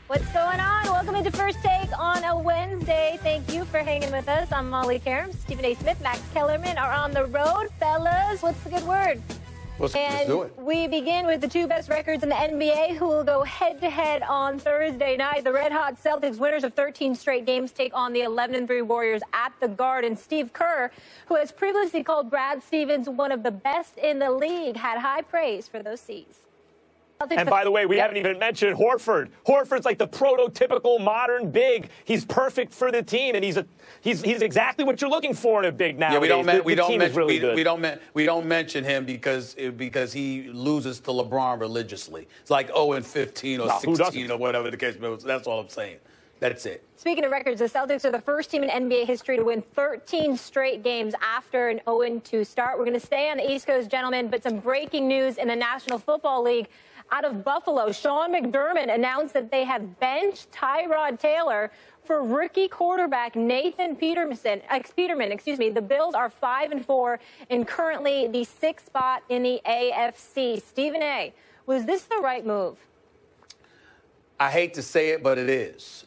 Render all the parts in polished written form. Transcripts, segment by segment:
What's going on? Welcome into First Take on a Wednesday. Thank you for hanging with us. I'm Molly Qerim. Stephen A. Smith, Max Kellerman are on the road. Fellas, what's the good word? Let's do it. We begin with the two best records in the NBA, who will go head-to-head on Thursday night. The red-hot Celtics, winners of 13 straight games, take on the 11-3 Warriors at the Garden. Steve Kerr, who has previously called Brad Stevens one of the best in the league, had high praise for those C's. And by the way, we haven't even mentioned Horford. Horford's like the prototypical modern big. He's perfect for the team, and he's exactly what you're looking for in a big now. Yeah, we don't mention him because he loses to LeBron religiously. It's like 0-15 or 16 or whatever the case may be. That's all I'm saying. That's it. Speaking of records, the Celtics are the first team in NBA history to win 13 straight games after an 0-2 start. We're going to stay on the East Coast, gentlemen, but some breaking news in the National Football League. Out of Buffalo, Sean McDermott announced that they have benched Tyrod Taylor for rookie quarterback Nathan Peterman. The Bills are 5-4 and currently the 6th spot in the AFC. Stephen A., was this the right move? I hate to say it, but it is.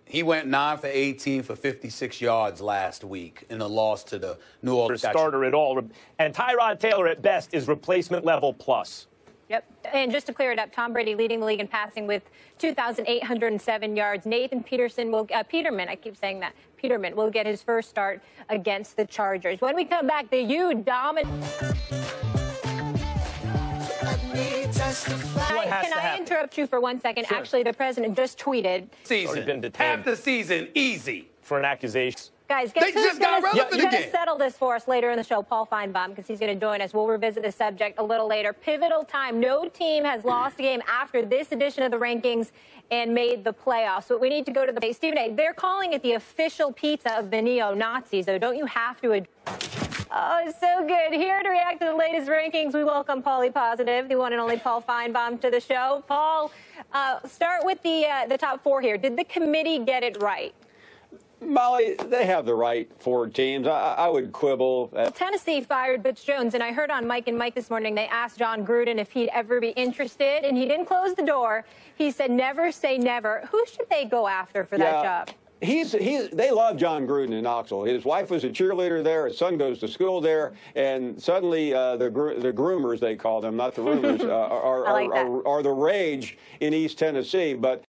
He went 9 for 18 for 56 yards last week in a loss to the New Orleans. Starter at all. And Tyrod Taylor at best is replacement level plus. Yep. And just to clear it up, Tom Brady leading the league in passing with 2,807 yards. Nathan Peterman will get his first start against the Chargers. When we come back, the U dominate. Can I interrupt you for 1 second? Sure. Actually, the president just tweeted. Half the season, easy. For an accusation. Guys, guess They just got relevant You're going again. to settle this for us later in the show, Paul Feinbaum, because he's going to join us. We'll revisit the subject a little later. Pivotal time. No team has lost a game after this edition of the rankings and made the playoffs. So we need to go to the Stephen A. They're calling it the official pizza of the neo-Nazis, though. Don't you have to? Oh, it's so good. Here to react to the latest rankings, we welcome Paulie Positive, the one and only Paul Feinbaum, to the show. Paul, start with the top four here. Did the committee get it right? Molly, they have the right four teams. I would quibble. Tennessee fired Butch Jones, and I heard on Mike and Mike this morning they asked John Gruden if he'd ever be interested, and he didn't close the door. He said never say never. Who should they go after for that job? They love John Gruden in Knoxville. His wife was a cheerleader there. His son goes to school there. And suddenly the groomers, they call them, not the rumors, are the rage in East Tennessee. But